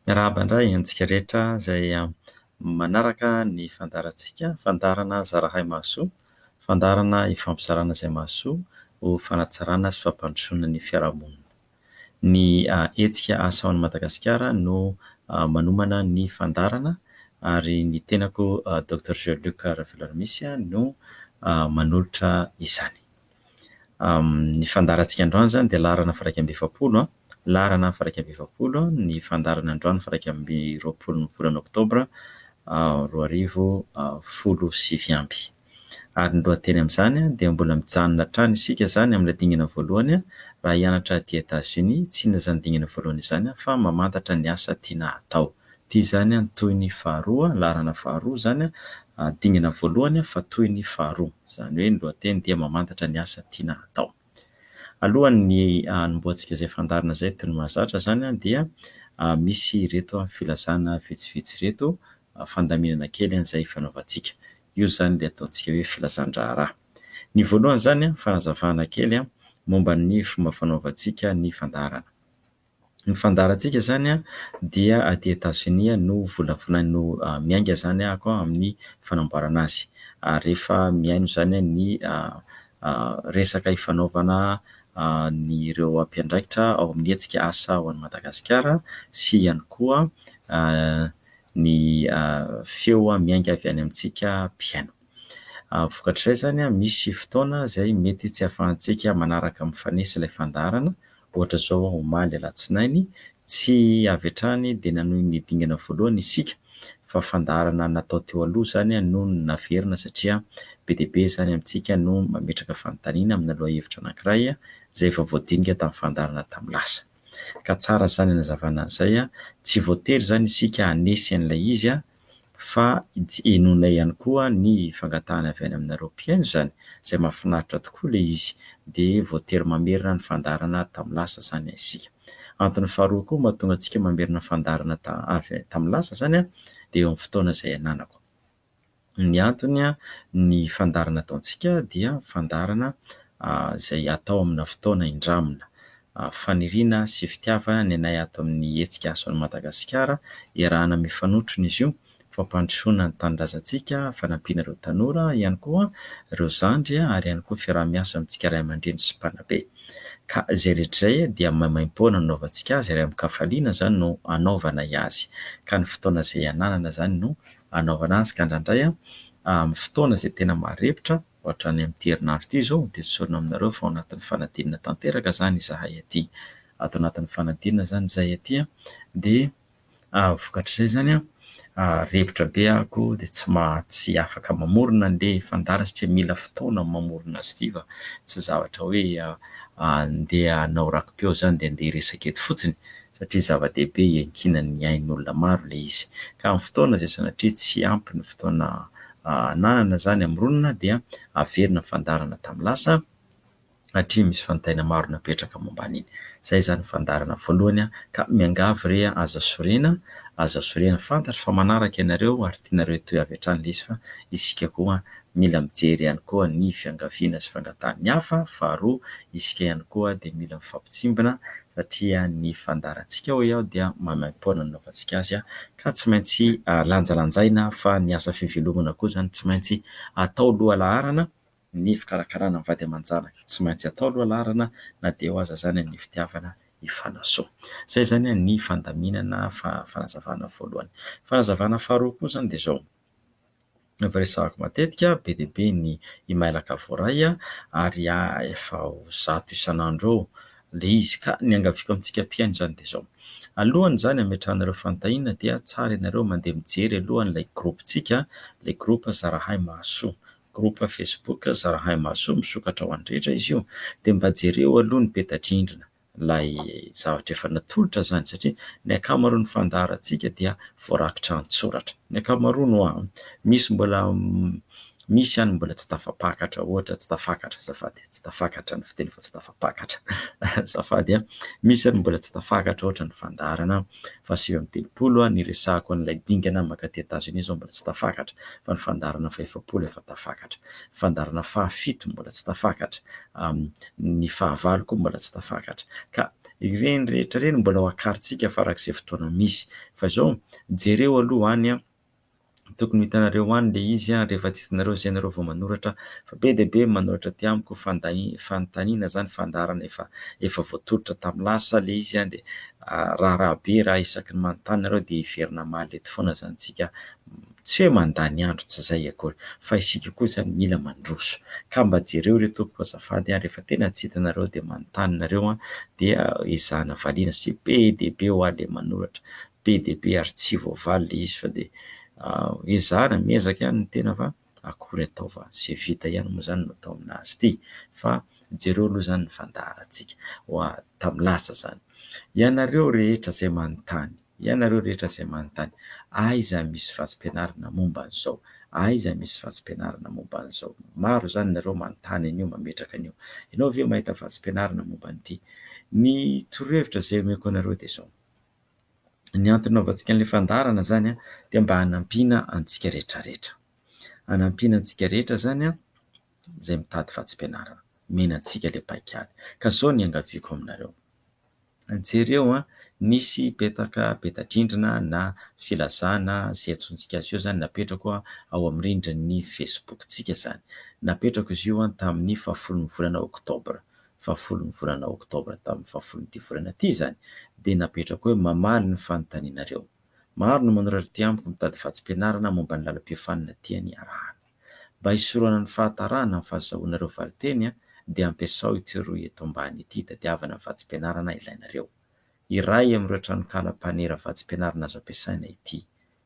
Miarahaba indray antsika rehetra izay manaraka ny fandaharantsika, fandaharana zarahay mahasoa, fandaharana ifampizarana izay mahasoa ho fanatsarana sy fampandrosoana ny fiarahamonina. Ny hetsika asa ao an'i Madagasikara no manomana ny fandaharana ary ny tenako Dr Luc Raveloharimisy no manolotra izany. Ny fandaharantsika androany zany dia laharana faha 120, laharana faha 120, ny fandaharana androany faha 120 ny volana Oktobra 2017. Ary ny lohateny amin'izany dia mbola mijanona hatrany isika zany amin'ny dingana voalohany raha hianatra aty Etats-Unis, tsy inona izany dingana voalohany izany fa mamantatra ny asa tiana atao. Ity zany toy ny faharoa, laharana faharoa zany dingana voalohany fa toy ny faharoa, izany hoe ny lohateny dia mamantatra ny asa tiana atao. Alohan'ny hanomboantsika izay fandaharana izay toy ny mahazatra zany dia misy ireto filazana vitsivitsy ireto fandaminana kely izay fanaovantsika. Io zany ilay ataontsika hoe filazan-draharaha. Ny voalohany zany fanazavana kely momba ny fomba fanaovantsika ny fandaharana. Ny fandaharantsika zany dia aty Etats-Unis no volavolano miainga zany ako amin'ny fanamboarana azy. Rehefa miaino zany ny resaka ifanaovana ny ireo ampiandraikitra ao amin'ny hetsika asa ao an'i Madagasikara sy ihany koa ny feo miainga avy any amintsika piano. Vokatrizay zany misy fotoana izay mety tsy ahafahantsika manaraka mifanesy ilay fandaharana, ohatra zao omaly alatsinainy tsy avy hatrany dia nanohy ny dingana voalohany isika, fa fandaharana natao teo aloha zany no naverina satria be dia be zany amintsika no mametraka fanontaniana amin'ny aloha hevitra anankiray izay efa voadinika tamin'ny fandaharana tamin'ny lasa. Ka tsara zany hanazavana an'izay tsy voatery zany isika hanesy an'ilay izy fa inoana ihany koa ny fangatahana avy any aminareo mpiaino zany, izay mahafinaritra tokoa ilay izy, dia voatery mamerina ny fandaharana tamin'ny lasa zany isika. Antony faharoa koa mahatonga antsika mamerina fandaharana avy tamin'ny lasa zany dia eo amin'ny fotoana izay ananako. Ny antony ny fandaharana ataontsika dia fandaharana izay atao amina fotoana indramina. Faniriana sy fitiavana ny anay ato amin'ny hetsika asa an'i Madagasikara, iarahana mifanotrona izy io, fampandrosoana ny tanindrazantsika, fanampiana ireo tanora ihany koa ireo zandry ary ihany koa fiaraha-miasa amintsika ray aman-dreny sy mpanabe. Ka izay rehetra izay dia maimaim-poana no anaovantsika azy ary amin'ny-kafaliana zany no anaovana azy. Ka ny fotoana izay ananana zany no anaovana azy. Ka indraindray amin'ny fotoana izay tena marepitra, ohatra any amin'ity herinandro ity izao dia tsorina aminareo fa ao anatin'ny fanadinana tanteraka zany izahay aty. Ato anatin'ny fanadinana zany izahay aty dia vokatrizay zany revitra be ako dia tsy afaka mamorona an'ilay fandaharana satria mila fotoana mamorona azy ity, fa tsy zavatra hoe andeha hanao rakom-peo zany dia andeha hiresaka eto fotsiny, satria zava-dehibe iankinan'ny ain'olona maro ilay izy. Ka amin'ny fotoana izay sanatria tsy ampy ny fotoana ananana zany amoronana dia averina fandaharana tamin'ny lasa satria misy fanontaniana maro napetraka momba an'iny. Izay zany fandaharana voalohany ka miangavy re aza sorena fantatra fa manaraka ianareo ary tianareo toy avy hatrany ilay izy, fa isika koa mila mijery ihany koa ny fiangaviana sy fangatahan'ny hafa. Faharoa, isika ihany koa dia mila mifampitsimbina satria ny fandaharantsika hoy aho dia maimaim-poana no anaovantsika azy, ka tsy maintsy lanjalanjaina fa ny asa fivelomana koa zany tsy maintsy atao lohalaharana ny fikarakarana ny vady aman-janaka, tsy maintsy atao lohalaharana na dia ho aza zany ny fitiavana ifanasoa. Izay zany ny fandaminana fanazavana voalohany. Fanazavana faharoa koa zany dia izao: efa resahako matetika, be dia be ny imailaka voaray ary efa ho 100 isan'andro eo ilay izy. Ka ny angaviako amintsika mpiaino zany dia izao: alohany zany hametrahanareo fanontaniana dia tsara ianareo mandeha mijery alohan'ilay groupintsika, ilay groupe zarahay mahasoa, groupe Facebook zarahay mahasoa, misokatra ho an'ny izy io, dia mba jereo aloha ny peta-drindrina ilay zavatra efa natolotra zany, satria ny ankamaroan'ny fandaharantsika dia voarakitra an-tsoratra. Ny ankamaroany misy ihany mbola tsy tafapakatra, ohatra tsy tafakatra, tsy tafakatra ny fiteny fa tsy tafapakatra azafady misy ihany mbola tsy tafakatra ohatra ny fandaharana fa 730 ny resahako an'ilay dingana makaty Etats-Unis zao mbola tsy tafakatra, fa ny fandaharana fa 700 efa tafakatra, fandaharana fahafito mbola tsy tafakatra, ny fahavalo koa mbola tsy tafakatra. Ka ireny rehetra reny mbola ho akarintsika farak'izay fotoana misy fa zao jereo aloha any tokony hitanareo any le izy rehefa tsy hitanareo zay nareo vao manoratra fa be dia be manoratra ty amiko fanontaniana zany fandaharana efa voatolotra tamin'ny lasa le izy dia raha be raha isaky ny manontany nareo dia hiverina maly eto foana zany tsika tsy hoe mandany andro tsy zay akory fa isika koa zany mila mandroso ka mba jereo re tompoko azafady rehefa tena tsy hitanareo dia manontany nareo dia ezahana valiana sy be dia be ho ale manoratra be dia be ary tsy voavaly le izy fa dia ezahana miezaka ihany ny tena fa akory atao fa sy vita ihany moa zany no atao aminazy ity fa jereo aloha zany ny fandaharantsika tamin'ny lasa zany ianareo rehetra zay manontany aiza misy vatsim-pianarana momba an'izao aiza misy vatsim-pianarana momba an'izao maro zany nareo manontany an'io mametraka an'io ianao ve mahita vatsim-pianarana momba an'ity ny torohevitra zay omeko anareo dia zao ny antony naovantsika an'ilay fandaharana zany dia mba hanampiana antsika rehetrarehetra zany zay mitady vatsim-pianarana mena antsika ilay paikady ka zao ny angaviako aminareo jereo nisy peta-drindrina na filazana zay antsontsika azy io zany napetrako ao amin'ny rindrin'ny Facebook tsika zany napetrako izy io tamin'ny 10 volana Oktobra tamin'ny 10 volana ity zany dia napetrako hoe mamaly ny fanontanianareo maro no manoratra ty amiko mitady vatsim-pianarana momba ny lalam-pifanana tiany arahana mba hisoroana ny fahatarana amin'ny fahazahoanareo valiteny dia ampiasao ity roa eto ambany ity tadiavana vatsim-pianarana ilainareo iray amin'ireo tranonkala-panera vatsim-pianarana azo ampiasaina ity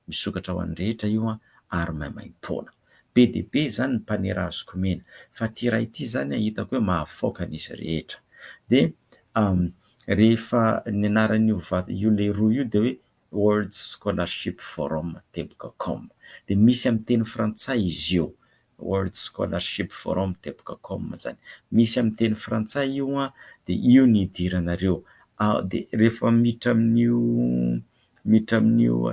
misokatra ho an'ny rehetra io ary maimaim-poana be dia be zany ny mpanera azoko mena fa ty iray ity zany hitako hoe mahafoaka an'izy rehetra dia rehefa ny anaran'io le roa io dia hoe World Scholarship Forum tebo.com dia misy amin'ny teny frantsay izy io World Scholarship Forum tebo.com zany misy amin'ny teny frantsay io dia io ny idiranareo dia rehefa miditra amin'io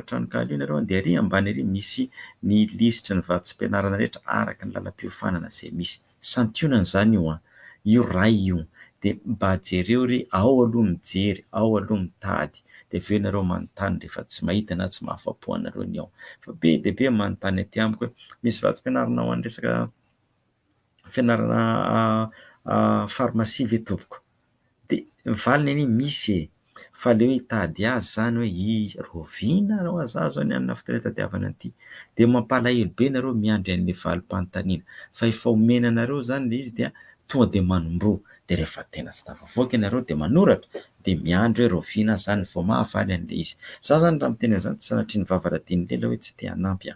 tranonkala io nareo dia ary ambany ary misy ny lisitra ny vatsim-pianarana rehetra araka ny lalam-piofanana zay misy santionana zany io ray io dia mba jereo ry ao aloha mijery ao aloha mitady dia aveo nareo manontany rehefa tsy mahita na tsy mahafapo anareo ny ao fa be dia be manontany aty amiko hoe misy vatsim-pianarana ho an'ny resaka fianarana farmasia ve tompoko dia valiny any misy fa le hoe hitady azy zany hoe roviana ho azazo any amin'ny fotoana tadiavana an'ity dia mampalahelo be nareo miandry an'ilay valim-panontaniana fa efa omena anareo zany le izy dia tonga dia manomboa dia rehefa tena tsy tafavoaka ianareo dia manoratra dia miandry hoe roviana zany vao mahavaly an'ilay izy za zany raha miteny an'izany tsy sanatrian'ny vavaradiany lela hoe tsy te hanampy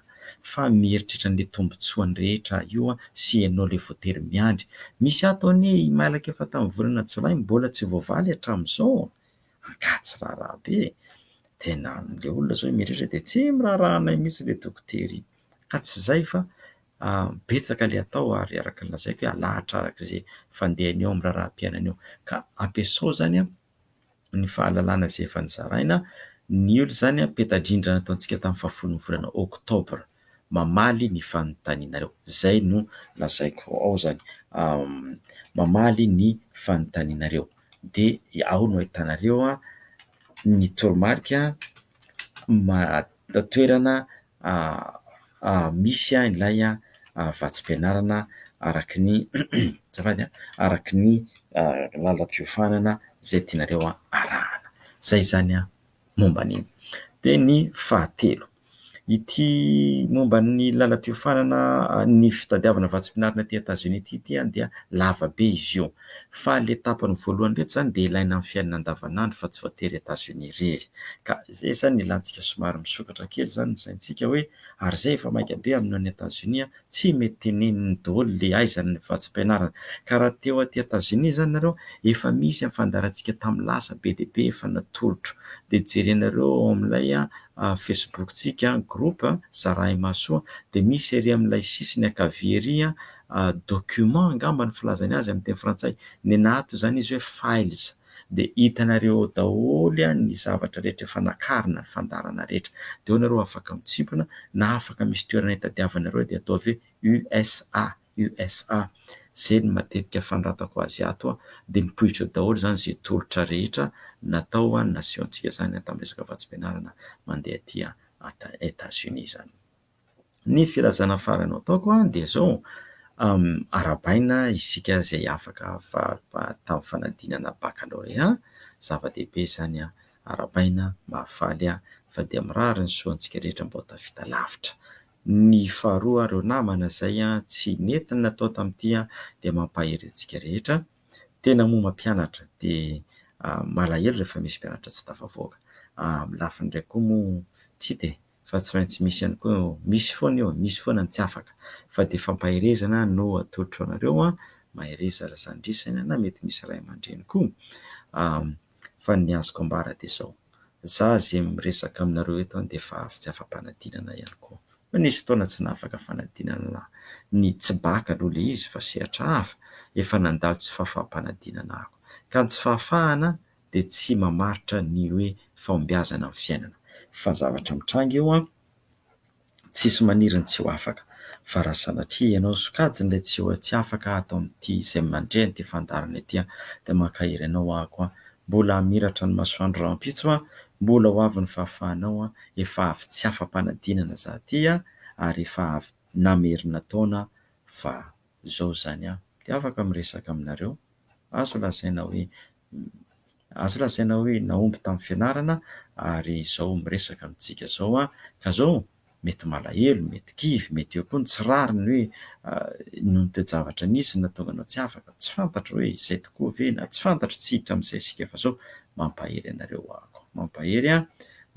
fa mieritritra an'ilay tombotsoany rehetra io sy ianao le voatery miandry misy ato anie mailaka efa tamin'ny volana jolay mbola tsy voavaly hatramin'izao angatsy raharaha be tena le olona zao mieritritra dia tsy miraharahana mihitsy le dokotery ka tsy zay fa betsaka le atao ary araka ny lazaiko hoe alahatra arak'izay fandehany eo amin'ny raharaha-piainana eo ka ampiasao zany ny fahalalana izay efa nizaraina ny olo zany peta-drindrina ataontsika tamin'ny 10 volana Oktobra mamaly ny fanontanianareo zay no lazaiko ao zany mamaly ny fanontanianareo dia ao no ahitanareo ny toromarika toerana misy ilay vatsim-pianarana araky ny araky ny lalam-piofanana zay tianareo arahana zay zany momba an'iny dia ny fahatelo ity momba ny lalam-piofanana ny fitadiavana vatsim-pianarana ty Etazonia ity dia lava be izy io fa le tapany voalohany reto zany dia ilaina amin'ny fiainana andavanandro fa tsy voatery Etazonia irery ka zay zany ilantsika somary misokatra kely zany zaintsika hoe ary zay efa maika be amin'ny Etazonia tsy mety teneniny daholo le aizany ny vatsim-pianarana ka raha teo aty Etazonia zany nareo efa misy amin'ny fandaharantsika tamin'ny lasa be dia be efa natolotro dia jerenareo ao amin'ilay Facebook tsika groupe zarahy masoa dia misy ery amin'ilay sisiny ankavia ery document angamba ny filazany azy amin'ny teny frantsay ny anato zany izy hoe files dia hitanareo daholo ny zavatra rehetra efa nakarina ny fandaharana rehetra dia ao nareo afaka mitsipona na afaka misy toerana hitadiavanareo dia atao hoe USA zay ny matetika fandratako azy ato dia mipoitra daholo zany zay tolotra rehetra natao nasiontsika zany tamin'ny resaka vatsim-pianarana mandeha aty Etats-Unis zany. Ny firazana farany ataoko dia zao arabaina isika zay afaka tamin'ny fanadinana baccalauréat, zava-dehibe zany arabaina mahafaly fa dia mirary ny soantsika rehetra mba tafita lavitra. Ny faharoa ireo namana zay tsy nentina natao tamin'ity dia mampahery antsika rehetra. Tena moa mampianatra dia malahelo rehefa misy mpianatra tsy tafavoaka. Amin'ny lafiny indray koa moa tsy dia fa tsy maintsy misy ihany koa, misy foana eo, misy foana ny tsy afaka, fa dia fampaherezana no atolotro anareo mahereza razandrisana na mety misy ray aman-dreny koa. Fa ny azoko ambara dia izao, za zay miresaka aminareo eto dia efa avy tsy afa-panadinana ihany koa. Nisy fotoana tsy nafaka fanadinana ny tsy baka aloha ilay izy fa sehatra hafa efa nandalo tsy fahafanadinana ako, ka ny tsy fahafahana dia tsy mamaritra ny hoe fahombiazana amin'ny fiainana. Fa zavatra mitranga eo tsisy maniriny tsy ho afaka, fa raha sanatria ianao sokajiny ilay tsy afaka atao amin'ity izay mandray an'ity fandaharana ity dia makahiry anao ako mbola hamiratra ny masoandro rahampitso mbola ho avy ny fahafahanao efa avy tsy afa-panadinana za aty ary efa avy namerina taona fa izao zany dia afaka miresaka aminareo. Azo lazaina hoe nahomby tamin'ny fianarana ary izao miresaka amintsika izao ka izao mety malahelo, mety kivy, mety eo koa ny tsy rariny hoe noho ny toe-javatra nisy na tonga anao tsy afaka, tsy fantatro hoe izay tokoa ve na tsy fantatro tsy hiditra amin'izay isika fa izao mampahery anareo ako, mampahery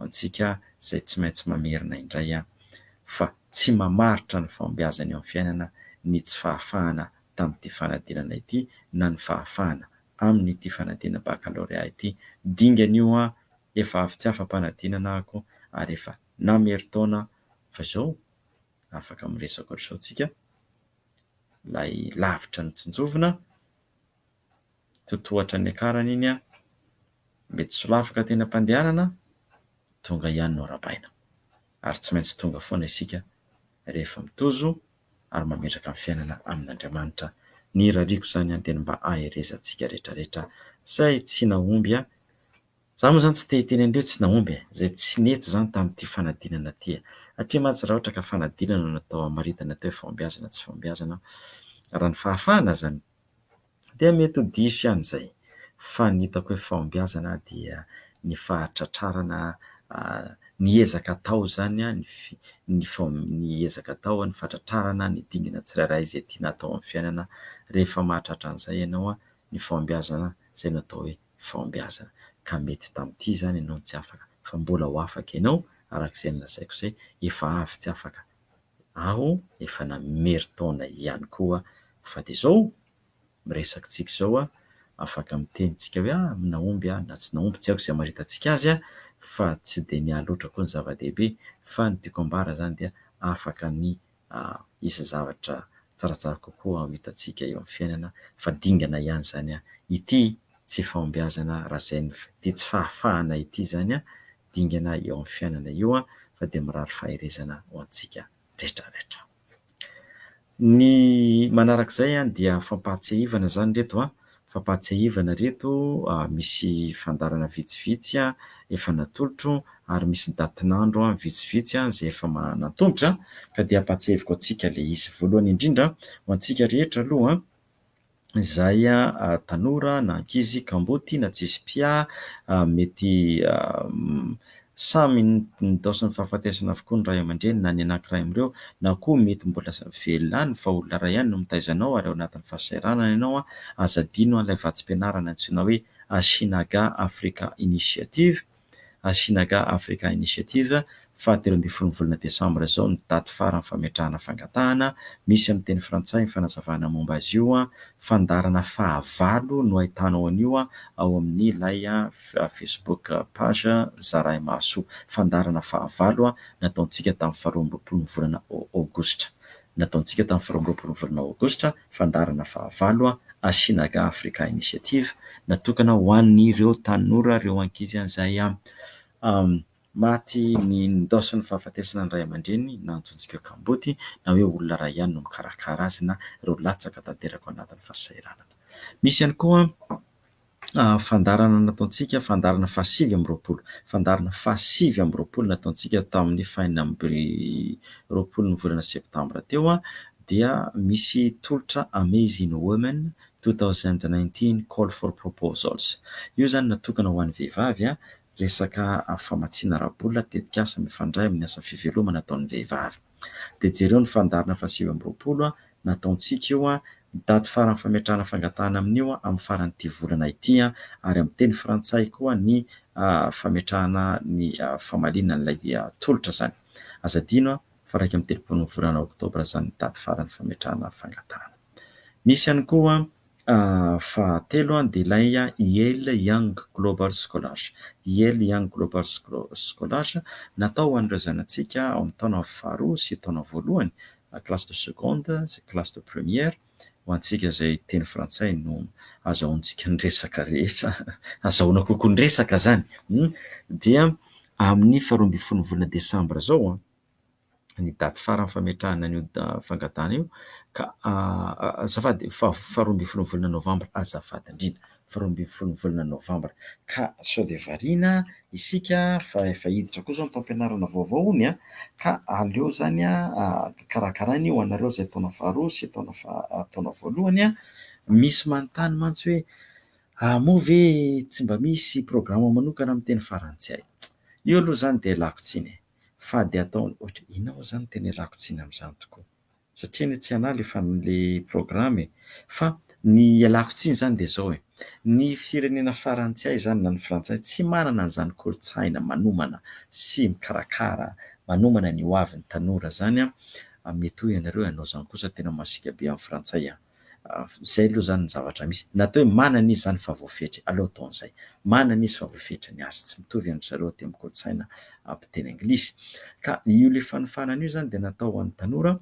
antsika izay tsy maintsy mamerina indray fa tsy mamaritra ny fahombiazana eo amin'ny fiainana ny tsy fahafahana tamin'ity fanadinana ity na ny fahafahana amin'ity fanadinana baccalauréat ity. Dingana io efa avy tsy afa-panadinana ako ary efa namery taona fa izao afaka miresaka ohatr'izao tsika. Ilay lavitra ny tsinjovina totohatra ny akarany iny mety solafaka tena mpandehanana tonga ihany no arabaina, ary tsy maintsy tonga foana isika rehefa mitozo ary mametraka amin'ny fiainana amin'Andriamanitra. Ny rariko zany tena mba aherezantsika rehetrarehetra izay tsy nahomby za moa zany tsy te hiteny an'ireo tsy nahomby izay tsy nety zany tamin'ity fanadinana ity satria mantsy raha ohatra ka fanadinana no natao hamaritana teo fahombiazana tsy fahombiazana, raha ny fahafahana zany dia mety ho diso ihany izay, fa ny hitako hoe fahombiazana dia ny fahatratrarana, ny ezaka atao zany ny ezaka atao, ny fahatratrarana, ny dingana tsirairay izay tiana atao amin'ny fiainana. Rehefa mahatratra an'izay ianao ny fahombiazana izay natao hoe fahombiazana, ka mety tamin'ity zany ianao tsy afaka fa mbola ho afaka ianao arak'izay nolazaiko izay, efa avy tsy afaka aho efa namery taona ihany koa fa dia izao miresaka tsika izao afaka mitenitsika hoe nahomby na tsy nahomby tsy haiko izay maritantsika azy fa tsy dia miha loatra koa ny zava-dehibe, fa ny tiako ambara zany dia afaka ny hisy zavatra tsaratsara kokoa ho hitantsika eo amin'ny fiainana, fa dingana ihany zany ity tsy fahombiazana raha izay ity tsy fahafahana ity zany dingana eo amin'ny fiainana io fa dia mirary faherezana ho antsika rehetrarehetra. Ny manarak'izay dia fampahatsiahivana zany reto fampahatsiahivana reto misy fandarana vitsivitsy efa natolotro ary misy datin'andro vitsivitsy izay efa natombotra ka dia hampatsiahiviko antsika ilay izy. Voalohany indrindra ho antsika rehetra aloha izay tanora na ankizy kamboty na tsisy pia mety samy nidao ny fahafatesana avokoa ny ray aman-dreny na ny anankiray amin'ireo na koa mety mbola velona any fa olona iray ihany no mitaizanao ary ao anatin'ny fahasahiranana ianao azadino ilay vatsim-pianarana antsoina hoe Asinaga Africa Initiative, Asinaga Africa Initiative 17 volana desambra izao ny daty farany fametrahana fangatahana. Misy amin'ny teny frantsay ny fanazavana momba azy io, fandarana fahavalo no ahitanao an'io ao amin'ny ilay Facebook page Zarahimaso. Fandarana fahavalo nataontsika tamin'ny 12 volana aogositra, nataontsika tamin'ny 12 volana aogositra. Fandarana fahavalo Asinaga Africa Initiative natokana ho an'ireo tanora, ireo ankizy izay maty ny ndaosiny fahafatesana ny ray aman-dreny na antsointsika kamboty na hoe olona ray ihany no mikarakara azy na ireo latsaka tanteraka ao anatin'ny fahasahiranana. Misy ihany koa fandarana nataontsika fandarana fahasivy amby roapolo, fandarana fahasivy amby roapolo nataontsika tamin'ny faina amby roapolo ny volana septambra teo dia misy tolotra Amazing Women 2019 Call for Proposals. Io zany natokana ho an'ny vehivavy resaka famatsiana ara-bolona tetik'asa mifandray amin'ny asa fivelomana nataon'ny vehivavy. Dia jereo ny fandarana fahasivy amby roapolo nataontsika io daty farany fametrahana fangatahana amin'io amin'ny faran'ity volana ity ary amin'ny teny frantsay koa ny fametrahana ny famalina n'ilay tolotra zany. Azadino fa raika amin'ny telopolo ny volana oktobra zany daty farany fametrahana fangatahana. Misy ihany koa fahatelo dia ilay IEL Young Global Scholars. IEL Young Global Scholars natao ho an'ireo zanantsika ao amin'ny taona faharoa sy taona voalohany, classe de seconde, classe de première, ho antsika izay teny frantsay no azahoantsika ny resaka rehetra, azahoana kokoa ny resaka zany. Dia amin'ny faharoa ambin'ny folo ny volana desambra zao ny daty farany fametrahana an'io fangatahana io, ka azafady faharoa ambin'ny folo ny volana novambra, azafady indrindra faharoa ambin'ny folo ny volana novambra, ka sao dia variana isika fa efa hiditra koa zao ny taom-pianarana vaovao ony ka aleo zany karakaraina io anareo izay taona faharoa sy taona voalohany misy manontany mantsy hoe moa ve tsy mba misy programa manokana amin'ny teny farantsay. Io aloha zany dia lakotsiny fa dia atao ohatra inona moa zany teny lakotsiny amin'izany tokoa, satria ny tsy anah le programa fa ny lakotsiny zany dia zao ny firenena farantsay zany na ny frantsay tsy manana an'izany kolontsaina manomana sy mikarakara manomana ny hoavin'ny tanora zany mety hoe ianareo ianao zany kosa tena masika be amin'ny frantsay izay aloha zany ny zavatra misy natao hoe manana izy zany fa voafetra, aleo atao an'izay manana izy fa voafetra ny azy, tsy mitovy amin'ny zareo aty amin'ny kolontsaina ampiteny anglisy. Ka io le fanofanana io zany dia natao ho an'ny tanora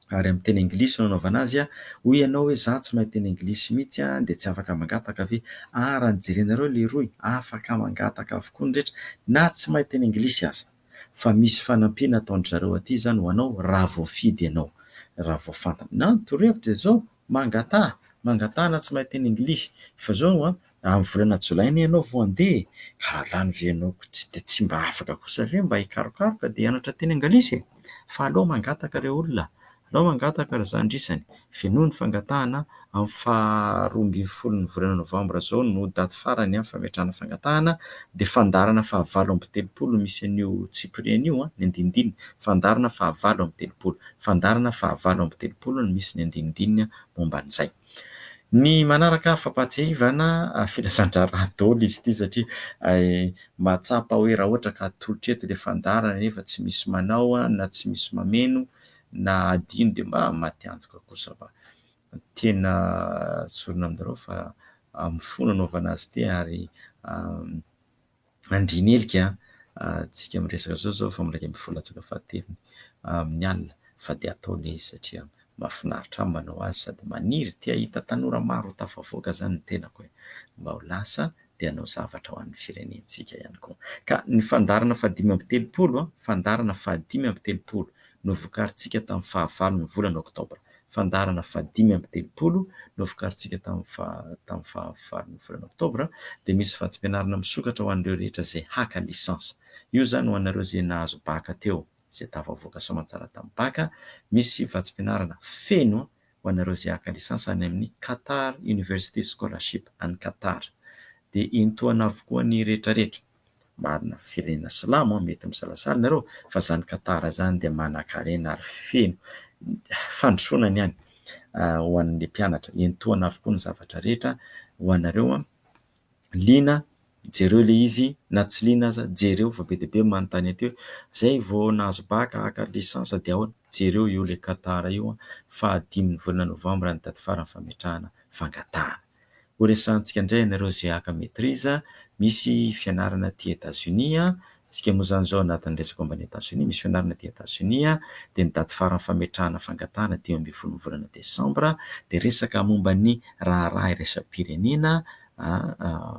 ary amin'ny teny anglisy no anaovana azy hoy ianao hoe za tsy mahay teny anglisy mihitsy dia tsy afaka mangataka ve raha ny jerenareo le roy afaka mangataka avokoa ny rehetra na tsy mahay teny anglisy aza, fa misy fanampiana ataon'ny zareo aty zany ho anao raha voafidy ianao, raha voafantina na torehako dia zao mangatahana tsy mahay teny anglisy fa zao amin'ny volana jolaina ianao vao andeha ka lany ve ianao tsy mba afaka kosa ve mba hikarokaroka dia hianatra teny anglisy fa aleo mangataka ireo olona, aleo mangataka ry zandrisany. Fenoy ny fangatahana amin'ny faharoa ambin'ny folo ny volana novambra zao no daty farany fametrahana fangatahana, dia fandarana fahavalo amby telopolo misy an'io tsipriana io ny andinindininy, fandarana fahavalo amby telopolo, fandarana fahavalo amby telopolo no misy ny andinindininy momba an'izay. Ny manaraka Fampahatsiahivana filazandrara daholo izy ity satria mahatsapa hoe raha ohatra ka atolotra eto ilay fandarana nefa tsy misy manao na tsy misy mameno na adino dia mba maty antoka kosa fa tena sorona aminareo fa mifono anaovana azy ity ary andrinelika tsika miresaka zao fa miraika ambin'ny folo latsaka fahatelo amin'ny alina fa dia atao ilay izy satria mahafinaritra manao azy sady maniry tia hita tanora maro tafavoaka zany ny tenako mba ho lasa dia hanao zavatra ho an'ny firenentsika ihany koa. Ka ny fandarana fahadimy amby telopolo fandarana fahadimy amby telopolo novokarintsika tamin'ny fahavalo ny volana oktobra, fandarana fahadimy amby telopolo novokarintsika tamin'ny fahavalo ny volana oktobra, dia misy vatsim-pianarana misokatra ho an'ireo rehetra izay haka lisansa. Io zany ho anareo izay nahazo baka teo izay tafavoaka soamantsara tamin'ny baka, misy vatsim-pianarana feno ho anareo izay haka lisansa any amin'ny Qatar University Scholarship any Qatar, dia intoana avokoa ny rehetrarehetra marina firenena silamo mety misalasala nareo fa zany Qatar zany dia manan-karena ary feno fandrosoana ihany ho an'ilay mpianatra, intoana avokoa ny zavatra rehetra ho anareo liana jereo ilay izy na tsy liana aza jereo fa be dia be manontany aty hoe izay vao nahazo baka haka lisansa dia ahoana, jereo io ilay Qatar io fahadimy ny volana novambra ny daty farany fametrahana fangatahana. Ho resahantsika indray ianareo izay haka maîtrise, misy fianarana aty États-Unis tsika moa zany zao anatin'ny resaka momba ny États-Unis, misy fianarana aty États-Unis dia ny daty farany fametrahana fangatahana dimy ambin'ny folo ny volana desambra, dia resaka momba ny raharaha iraisam-pirenena,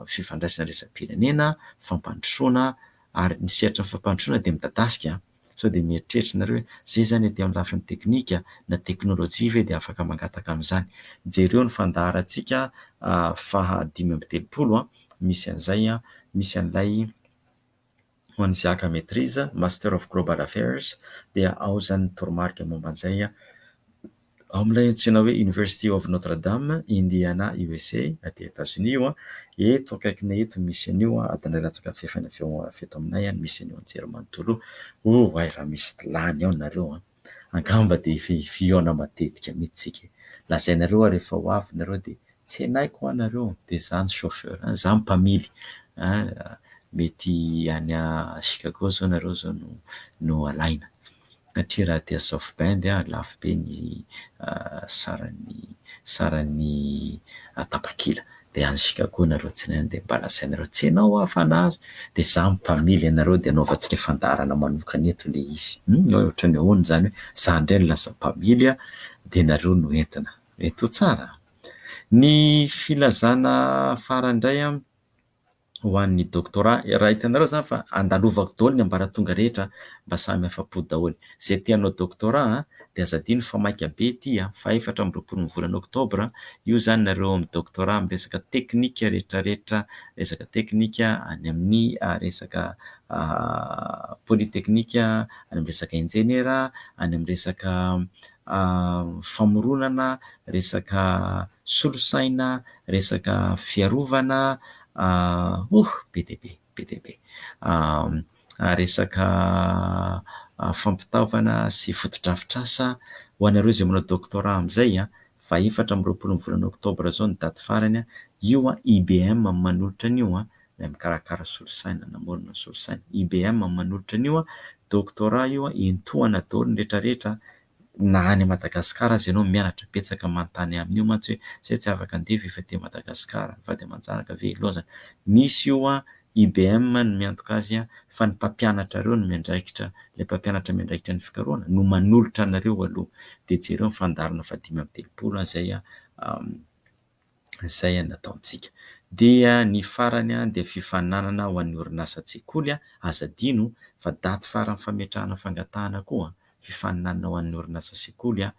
fifandraisana iraisam-pirenena, fampandrosoana ary ny sehatra ny fampandrosoana dia midadasika sao dia mieritreritra nareo zay zany dia amin'ny lafiny teknika na teknôlôjia ve dia afaka mangataka amin'izany. Jereo ny fandaharantsika faha 5/telopolo misy an'izay misy an'ilay ho an'ny zaka maîtrise Master of Global Affairs dia ao zany toromarika momba an'izay ao amin'ilay antsoina hoe University of Notre Dame Indiana USA aty États-Unis io eto akaikinay eto misy an'io adinay latsaka fefana feto aminay misy an'io anjery manontolo raha misy lany ao nareo angamba dia fiona matetika mihitsika lazainareo rehefa ho avy nareo dia tsy hainaiko anareo dia zany chauffeur za mpamily mety any Chicago zao nareo zao no alaina satria raha tia soft band lafo be ny sarany tapakila dia any Chicago nareo tsy naina dia mba lazainareo tsy hainao fanazy dia za mpamily anareo dia anaovantsika fandaharana manokana eto le izy ohatra ny ahoana zany hoe za indray no lasa mpamily dia nareo no entina eto tsara. Ny filazana farandray ho an'ny doctorat raha hitanareo zany fa andalovako daholo ny ambaratonga rehetra mba samy afa-po daholo. Zay tianao doctorat dia azadiny famaika be ity fa 4 ny volana Oktobra io zany nareo amin'ny doctorat amin'ny resaka teknika rehetrarehetra resaka teknika any amin'ny resaka polyteknika any amin'ny resaka injeniera any amin'ny resaka famoronana resaka solosaina resaka fiarovana be dia be resaka fampitaovana sy fotodrafitr'asa ho anareo izay manao doctorat amin'izay fa 4 ny volana Oktobra zao ny daty farany io IBM manolotra an'io ilay mikarakara solosaina namorona solosaina IBM manolotra an'io doctorat io intohana daholo ny rehetrarehetra na any Madagasikara azy ianao mianatra betsaka manontany amin'io mantsy hoe zay tsy afaka andeha efa dia Madagasikara fa dia manjanaka ve loazana misy io IBM no miantoka azy fa ny mpampianatra ireo no miandraikitra ilay mpampianatra miandraikitra ny fikarohana no manolotra anareo aloha dia jereo ny fandaharana fa 5/telopolo zay nataontsika. Dia ny farany dia fifananana ho an'ny orinasa-tsekoly azadino fa daty farany fametrahana fangatahana koa fifananana ho an'ny orinasa-tsekoly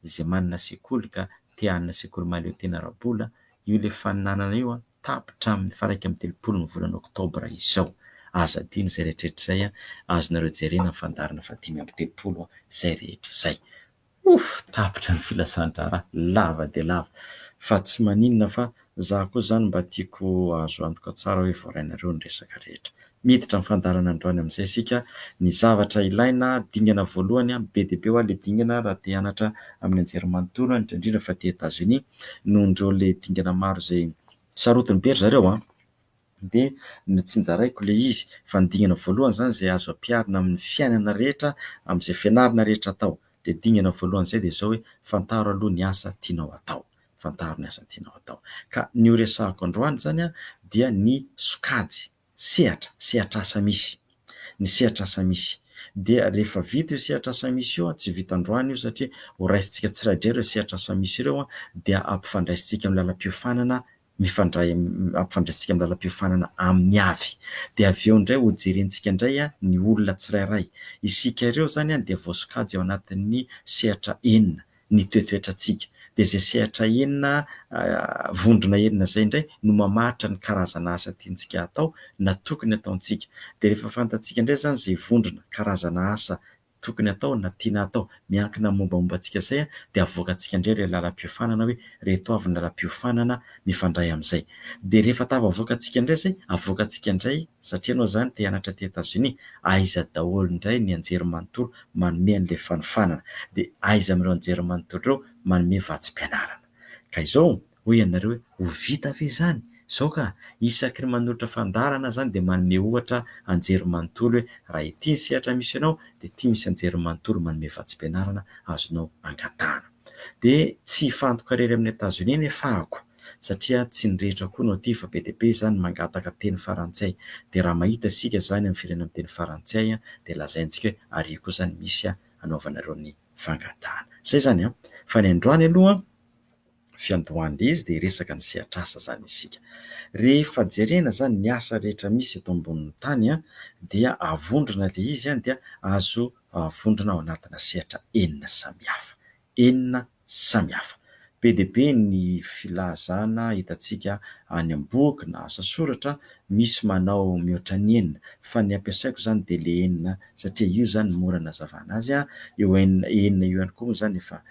izay manana sekoly ka te hanana sekoly mahaleo tena ara-bola io ilay fananana io tapitra amin'ny 1/telopolo ny volana Oktobra izao azadino izay rehetrarehetra izay azonareo jerena ny fandaharana fa 5/telopolo izay rehetra izay tapitra ny filasan-draharaha lava dia lava fa tsy maninona fa za koa zany mba tiako azo antoka tsara hoe voarainareo ny resaka rehetra miditra ny fandaharana androany amin'izay isika ny zavatra ilaina dingana voalohany be dia be ho ilay dingana raha te hianatra amin'ny anjery manontolo indrindra fa ty États-Unis noho indreo le dingana maro izay sarotiny be zareo dia tsy njaraiko le izy fa ny dingana voalohany zany izay azo ampiharina amin'ny fiainana rehetra amin'izay fianarana rehetra atao dia dingana voalohany izay dia izao hoe fantaro aloha ny asa tianao atao fantaro ny asa tianao atao ka ny horesahako androany zany dia ny sokajy sehatr'asa misy ny sehatr'asa misy dia rehefa vita io sehatr'asa misy io tsy vita androany io satria ho raisintsika tsirairay ireo sehatr'asa misy ireo dia ampifandraisitsika amin'ny lalam-piofanana ampifandraisitsika amin'ny lalam-piofanana amin'ny avy dia avy eo indray ho jerentsika indray ny olona tsirairay isika ireo zany dia voasokajy ao anatin'ny sehatra enina ny toetoetrantsika dia izay sehatra enina vondrona enina izay indray no mamahatra ny karazana asa tiantsika atao na tokony ataontsika dia rehefa fantatsika indray zany izay vondrona karazana asa tokony atao na tiana atao miankina mombamombantsika izay dia avoakantsika indray ilay lalam-piofanana hoe reto avy ny lalam-piofanana mifandray amin'izay dia rehefa tafavoakantsika indray izay avoakantsika indray satria anao zany te hianatra ty États-Unis aiza daholo indray ny anjery manontolo manome an'ilay fanofanana dia aiza amin'ireo anjery manontolo ireo manome vatsim-pianarana ka izao hoy ianareo hoe ho vita ve izany izao ka isaky ny manolotra fandaharana zany dia manome ohatra anjery manontolo hoe raha ity ny sehatra misy ianao dia ity misy anjery manontolo manome vatsim-pianarana azonao angatahana dia tsy fantoka irery amin'ny États-Unis ny fahako satria tsy nyrehetra koa no aty fa be dia be zany mangataka teny farantsay dia raha mahita isika zany amin'ny firenena amin'ny teny farantsay dia lazaintsika hoe ary koa zany misy anaovanareo ny fangatahana izay zany fa ny androany aloha fiandohany izy dia resaka ny sehatr'asa zany isika. Rehefa jerena zany ny asa rehetra misy eto ambonin'ny tany dia avondrona le izy dia azo avondrona ao anatina sehatra enina samihafa. Enina samihafa. Be dia be ny filazana hitantsika any am-boky na asa soratra misy manao mihoatra ny enina, fa ny ampiasaiko zany dia le enina satria io zany mora nazavana azy. Eo enina io ihany koa zany efa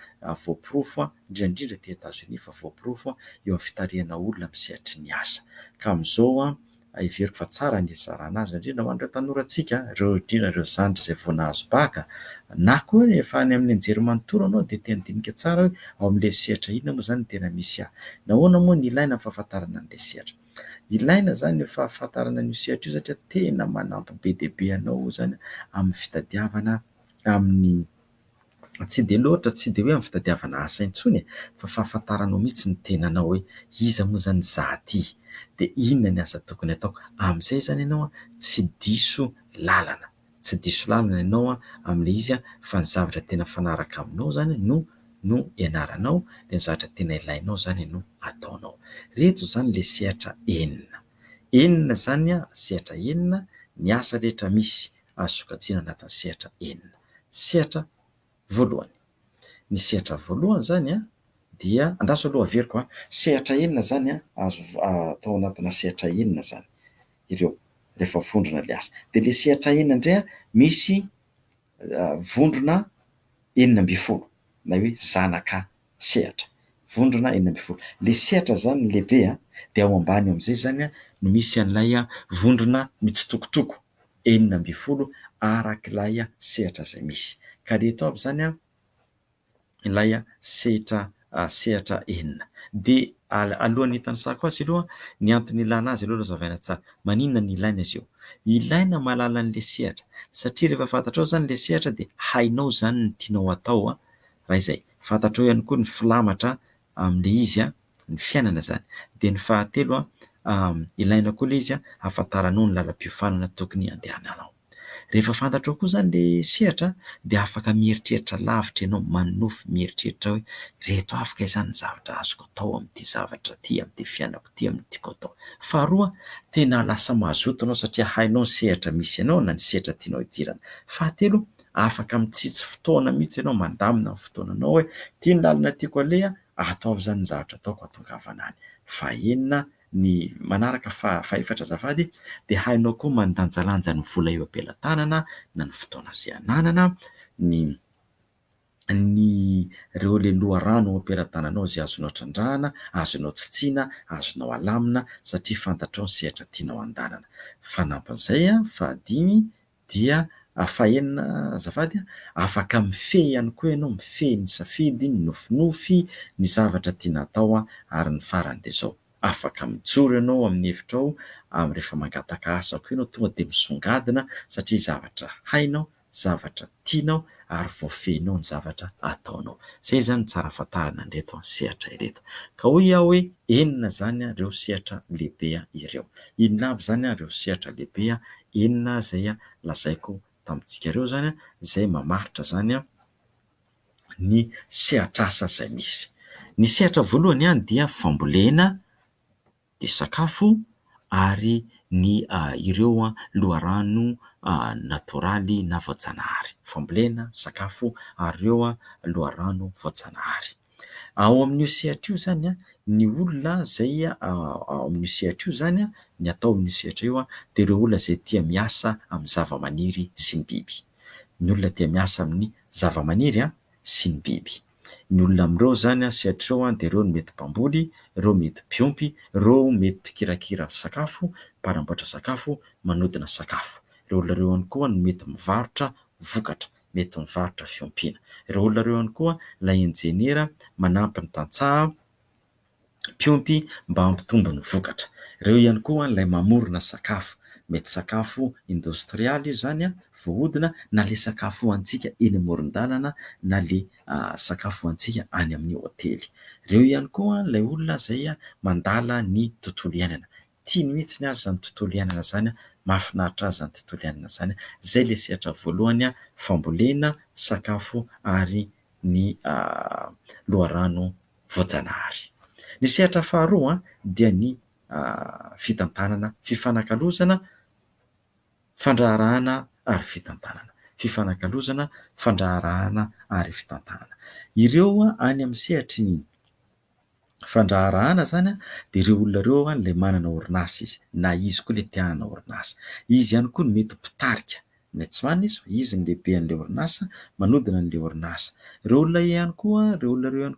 voaporofo indrindra ty Etazonia fa voaporofo eo amin'ny fitarihana olona amin'ny sehatry ny asa. Ka amin'izao iveriko fa tsara ny izarana azy indrindra ho an'ireo tanorantsika, ireo zandry izay vao nahazo baka na koa efa any amin'ny anjery manontolo anao dia tena dinika tsara hoe ao amin'ilay sehatra inona moa zany tena misy nahoana moa ny ilaina ny fahafantarana an'ilay sehatra. Ilaina zany ny fahafantarana ny sehatra io satria tena manampy be dia be anao zany amin'ny fitadiavana amin'ny tsy dia loatra, tsy dia hoe amin'ny fitadiavana asa intsony fa fahafantaranao mihitsy ny tenanao hoe iza moa zany daty dia inona ny asa tokony ataoko. Amin'izay zany ianao tsy diso lalana, tsy diso lalana ianao amin'ilay izy fa ny zavatra tena fanaraka aminao zany no ianaranao dia ny zavatra tena ilainao zany no ataonao. Reto zany le sehatra enina. Enina zany sehatra enina ny asa rehetra misy azo sokajiana anatin'ny sehatra enina. Sehatra voalohany. Ny sehatra voalohany zany dia andraso aloha averiko sehatra enina zany azo atao anatina sehatra enina zany ireo rehefa vondrona le asa. Dia le sehatra enina indray misy vondrona 12 na hoe zanaka sehatra. Vondrona 12. Le sehatra zany lehibe dia ao ambany amin'izay zany no misy an'ilay vondrona mitsitokotoko 12 arak'ilay sehatra izay misy. Ka reto avy zany ilay sehatra enina. Dia alohan'ny hitanisako azy aloha ny antony ilana azy aloha zavaina tsara. Maninona ny ilaina izy io? Ilaina mahalala an'ilay sehatra satria rehefa fantatrao zany ilay sehatra dia hainao zany ny tianao atao raha izay. Fantatrao ihany koa ny filamatra amin'ilay izy ny fiainana zany. Dia ny fahatelo ilaina koa ilay izy ahafantaranao ny lalam-piofanana tokony andehananao. Rehefa fantatrao koa zany le sehatra dia afaka mieritreritra lavitra ianao, manofy mieritreritra hoe reto afaka izany ny zavatra azoko atao amin'ity zavatra ty, amin'ity fiainako ty, amin'ny tiako atao. Faharoa, tena lasa mazoto anao satria hainao ny sehatra misy ianao na ny sehatra tianao hidirana. Fahatelo, afaka mitsitsy fotoana mihitsy ianao, mandamina ny fotoananao hoe ty ny lalana tiako aleha, ataovy zany ny zavatra ataoko atongavana any. Fahenina ny manaraka faefatra azafady dia hainao koa mandanjalanja ny vola eo am-pelantanana na ny fotoana izay ananana, ny reo le loharano ao am-pelantananao izay azonao trandrahana, azonao tsitsiana, azonao alamina satria fantatrao ny sehatra tianao andanana. Fanampin'izay fahadimy dia fahenina azafady afaka mifehy ihany koa ianao, mifehy ny safidy, ny nofinofy ny zavatra tiana atao ary ny farany dia izao. Afaka mijoro ianao amin'ny hevitra ao rehefa mangataka asa koa ianao tonga dia misongadina satria zavatra hainao, zavatra tianao ary voafehinao ny zavatra ataonao. Izay zany tsara fatarana an'ireto sehatra ireto. Ka hoy aho hoe enina zany ireo sehatra lehibe ireo. Inona avy zany ireo sehatra lehibe enina izay lazaiko tamintsika ireo zany izay mamaritra zany ny sehatr'asa izay misy. Ny sehatra voalohany dia fambolena, dia sakafo ary ny ireo loharano natoraly na voajanahary. Fambolena, sakafo ary ireo loharano voajanahary. Ao amin'io sehatra io zany ny olona izay ao amin'io sehatra io zany ny atao amin'io sehatra io dia ireo olona izay tia miasa amin'ny zavamaniry sy ny biby. Ny olona tia miasa amin'ny zavamaniry sy ny biby. Ny olona amin'ireo zany sehatra ireo dia ireo no mety mpamboly, ireo mety mpiompy, ireo mety mpikirakira sakafo, mpanamboatra sakafo, manodina sakafo. Ireo olona ireo ihany koa no mety mivarotra vokatra, mety mivarotra fiompiana. Ireo olona ireo ihany koa ilay enjenera manampy ny tantsaha mpiompy mba hampitombo ny vokatra. Ireo ihany koa ilay mamorona sakafo, mety sakafo industrialy zany voahodina na le sakafo hoantsika eny amoron-dalana na le sakafo hoantsika any amin'ny hotely. Ireo ihany koa ilay olona izay mandala ny tontolo iainana. Tiany mihitsy ny azy zany tontolo iainana zany, mahafinaritra azy zany tontolo iainana zany. Izay le sehatra voalohany fambolena, sakafo ary ny loharano voajanahary. Ny sehatra faharoa dia ny fitantanana, fifanakalozana, fandraharahana ary fitantanana. Fifanakalozana, fandraharahana ary fitantanana. Ireo any amin'ny sehatry ny fandraharahana zany dia ireo olona ireo ilay manana orinasa izy, na izy koa ilay tianana orinasa. Izy ihany koa no mety mpitarika, na tsy marina izy fa izy ny lehibe an'ilay orinasa, manodina an'ilay orinasa. Ireo olona ihany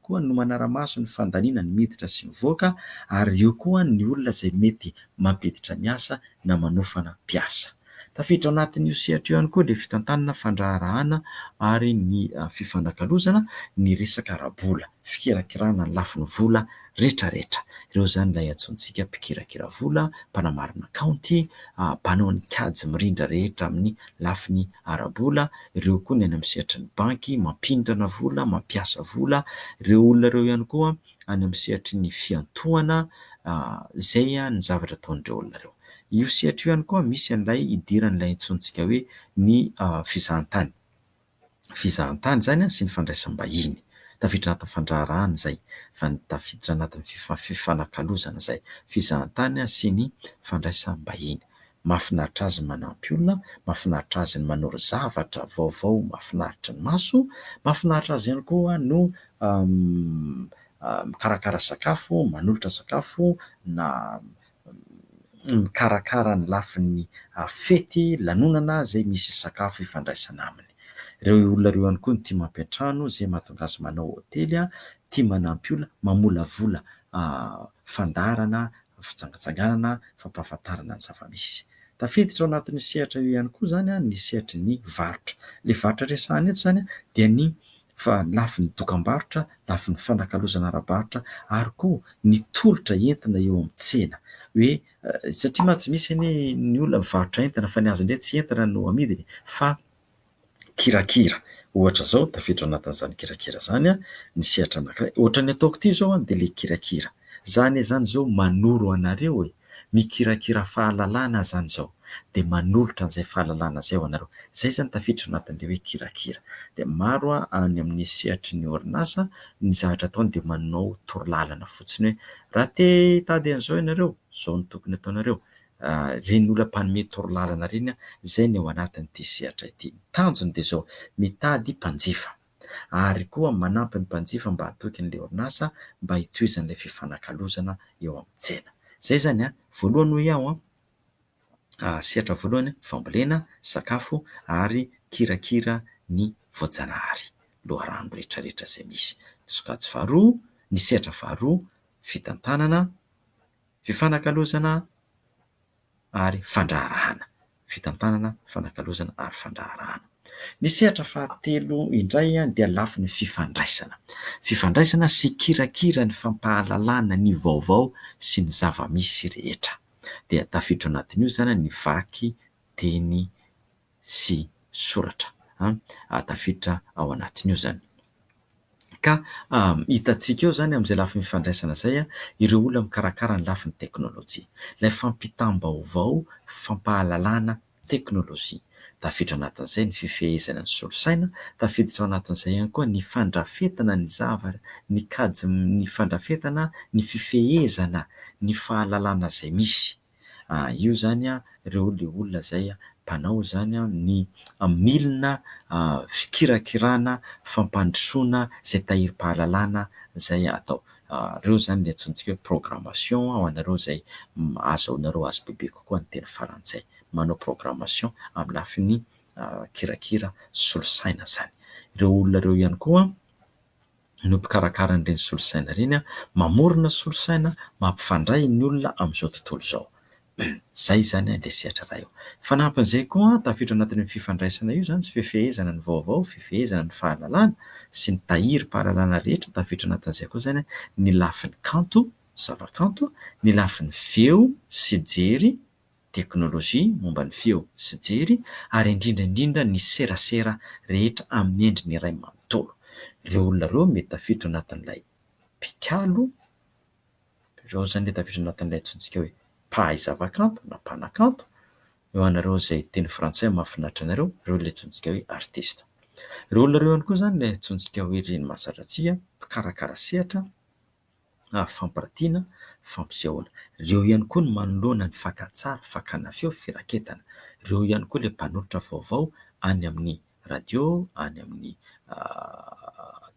koa no manara-maso ny fandaniana, ny miditra sy mivoaka, ary eo koa ny olona izay mety mampiditra miasa na manofana mpiasa. Tafiditra ao anatin'io sehatra io ihany koa ilay fitantanana, fandraharahana ary ny fifanakalozana, ny resaka ara-bola, fikirakirana ny lafin'ny vola rehetrarehetra. Ireo zany ilay antsontsika mpikirakira vola, mpanamarina kaonty, mpanao ny kajy mirindra rehetra amin'ny lafiny ara-bola. Ireo koa ny any amin'ny sehatra ny banky, mampindrana vola, mampiasa vola. Ireo olona ireo ihany koa any amin'ny sehatry ny fiantohana, zay ny zavatra ataon'ireo olona ireo. Io sehatra io ihany koa misy an'ilay idiran'ilay antsontsika hoe ny fizahantany. Fizahantany zany sy ny fandraisam-bahiny. Tafiditra anatin'ny fandraharahana zay, tafiditra anatin'ny fifanakalozana zay, fizahantany sy ny fandraisam-bahiny. Mahafinaritra azy ny manampy olona, mahafinaritra azy ny manoro zavatra vaovao, mahafinaritra ny maso, mahafinaritra azy ihany koa no mikarakara sakafo, manolotra sakafo, na mikarakara ny lafin'ny fety, lanonana zay misy sakafo ifandraisana aminy. Ireo olona ireo ihany koa no tia mampiantrano, zay mahatonga azy manao hotely, tia manampy olona, mamolavola fandaharana, fitsangatsanganana, fampahafantarana ny zava-misy. Tafiditra ao anatin'ny sehatra io ihany koa zany ny sehatry ny varotra. Le varotra resahana eto zany dia ny lafin'ny dokam-barotra, lafin'ny fanakalozana ara-barotra, ary koa ny tolotra entina eo amin'ny tsena. Hoe satria mantsy misy ny olona mivarotra entana fa ny azy indray tsy entana no amidiny fa kirakira. Ohatra zao tafiditra anatin'izany kirakira zany ny sehatra anankiray. Ohatra ny ataoko ity zao dia le kirakira. Zany zao manoro anareo mikirakira fahalalana zany zao, dia manolotra an'izay fahalalana zay ho anareo. Zay zany tafiditra anatin'ilay hoe kirakira. Dia maro any amin'ny sehatry ny orinasa ny zavatra ataony dia manao torolalana fotsiny hoe raha te hitady an'izao ianareo, zao no tokony ataonareo. Reny olona mpanome torolalana reny, zay ny ao anatin'ity sehatra ity. Tanjony dia zao, mitady mpanjifa ary koa manampy ny mpanjifa mba hatoky an'ilay orinasa, mba hitohizan'ilay fifanakalozana eo amin'ny tsena. Zay zany voalohany ho iaho sehatra voalohany fambolena, sakafo ary kirakira ny voajanahary, loharano rehetrarehetra izay misy. Sokajy faharoa, ny sehatra faharoa, fitantanana, fifanakalozana ary fandraharahana. Fitantanana, fifanakalozana ary fandraharahana. Ny sehatra fahatelo indray dia lafin'ny fifandraisana. Fifandraisana sy kirakira ny fampahalalana ny vaovao sy ny zava-misy rehetra. Dia tafiditra anatin'io zany ny vaky, teny sy soratra. Tafiditra ao anatin'io zany. Ka hitantsika eo zany amin'izay lafin'ny fifandraisana zay ireo olona mikarakara ny lafin'ny teknôlôjia. Ilay fampitam-baovao, fampahalalana teknôlôjia. Tafiditra anatin'izay ny fifehezana ny solosaina, tafiditra anatin'izay ihany koa ny fandrafetana ny zavatra, ny kajy, ny fandrafetana, ny fifehezana, ny fahalalana izay misy. Io zany ireo le olona zay mpanao zany ny milina fikirakirana, fampandrosoana izay tahirim-pahalalana izay atao. Ireo zany ny antsontsika hoe programmation ho anareo izay azahoanareo azo bebe kokoa ny teny farantsay. Manao programmation amin'ny lafin'ny kirakira solosaina zany. Ireo olona ireo ihany koa no mpikarakara an'ireny solosaina ireny, mamorona solosaina, mampifandray ny olona amin'izao tontolo izao. Zay zany ilay sehatra iray eo. Fanampin'izay koa tafiditra anatin'ny fifandraisana io zany sy fifehezana ny vaovao, fifehezana ny fahalalana sy ny tahiry-pahalalana rehetra. Tafiditra anatin'izay koa zany ny lafin'ny kanto, zava-kanto, ny lafin'ny feo sy jery, teknôlôjia momba ny feo sy jery, ary indrindra ny serasera rehetra amin'ny endriny iray manontolo. Ireo olona ireo mety tafiditra anatin'ilay mpikalo, ireo zany le tafiditra anatin'ilay antsontsika hoe mpahay zava-kanto na mpanakanto. Eo anareo izay teny frantsay mahafinaritra anareo, ireo le antsontsika hoe artista. Ireo olona ireo ihany koa zany le antsontsika hoe reny mahazaratsia, mpikarakara sehatra, fampirantiana, fampisehoana. Ireo ihany koa no manoloana ny fakantsary, fakana feo, firaketana. Ireo ihany koa ilay mpanolotra vaovao any amin'ny radio, any amin'ny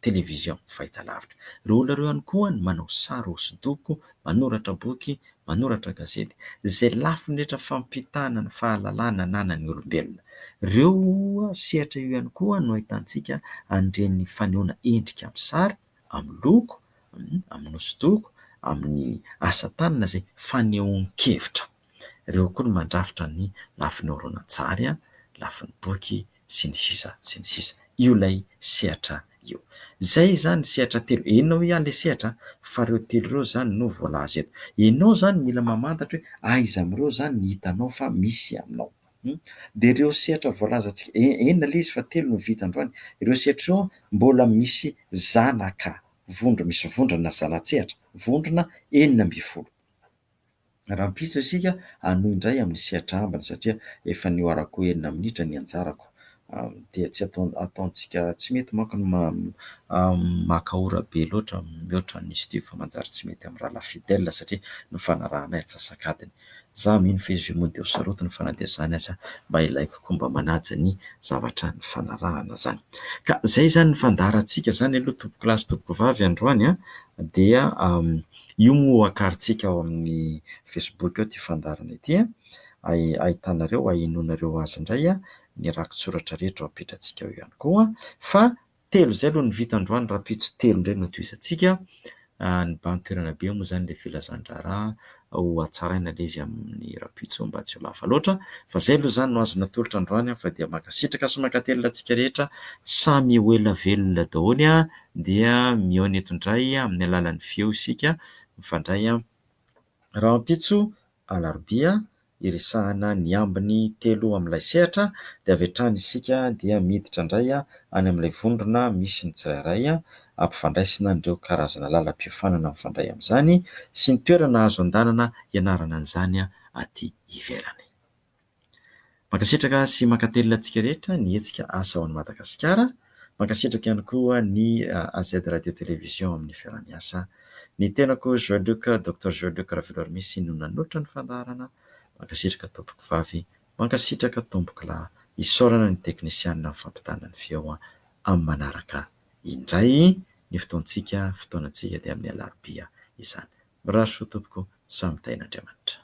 televizion fahitalavitra. Ireo olona ireo ihany koa ny manao sary hosodoko, manoratra boky, manoratra gazety, izay lafiny rehetra fampitana ny fahalalana ananan'ny olombelona. Ireo sehatra io ihany koa no ahitantsika an'ireny fanehoana endrika amin'ny sary, amin'ny loko, amin'ny hosodoko, amin'ny asa tanana izay fanehoan-kevitra. Ireo koa no mandrafitra ny lafiny horonan-tsary, lafiny boky sy ny sisa sy ny sisa. Io ilay sehatra io. Izay zany sehatra telo. Enao ihany ilay sehatra fa ireo telo ireo zany no voalaza eto. Ianao zany mila mamantatra hoe aiza amin'ireo zany ny hitanao fa misy aminao. Dia ireo sehatra voalazantsika, enina ilay izy fa telo no vita androany. Ireo sehatra ireo mbola misy zanaka, misy vondrona zana-tsehatra, vondrona 12. Raha ampitso isika hanohy indray amin'ny sehatra ambiny satria efa nioarako 9 minitra ny anjarako. Dia tsy ataontsika, tsy mety manko ny maka ora be loatra, mihoatra nisy ity fa manjary tsy mety amin'ny raha fidèle satria ny fanarahana atsasakadiny. Za mino fa izy moa dia ho sarotiny fanadihazany aza mba ilaiko koa mba manaja ny zavatra ny fanarahana zany. Ka izay zany ny fandaharantsika zany aloha tompoko lahy sy tompoko vavy androany dia io moa akarintsika ao amin'ny Facebook eo ty fandaharana ity ahitanareo, ahenoanareo azy indray ny rakotsoratra rehetra apetratsika eo ihany koa. Fa telo izay aloha ny vita androany, raha pitso telo indray no toizantsika. Ny bantoerana be moa zany ilay filazan-draharaha ho hatsaraina ilay izy amin'ny rapitso mba tsy ho lava loatra. Fa izay aloha zany no azona tolotra androany fa dia mankasitraka sy mankatelina antsika rehetra samy ho ela velona daholo dia mihaona eto indray amin'ny alalan'ny feo isika mifandray. Raha ampitso alarobia iresahana ny ambiny 3 amin'ilay sehatra, dia avy hatrany isika dia miditra indray any amin'ilay vondrona misy ny tsirairay ampifandraisana ireo karazana lalam-piofanana mifandray amin'izany sy ny toerana azo andanana ianarana an'izany aty ivelany. Mankasitraka sy mankatelina antsika rehetra ny hetsika asa ao an'i Madagasikara. Mankasitraka ihany koa ny AZ radio télévision amin'ny iraha-miasa. Ny tenako Dr Luc Raveloharimisy no nanolotra ny fandaharana. Mankasitraka tompoko vavy, mankasitraka tompoko lahy, isaorana ny teknisianina fampitana ny feo amin'ny manaraka indray. Ny fotoantsika dia amin'ny alarobia izany. Raha soa tompoko, samy tain'Andriamanitra.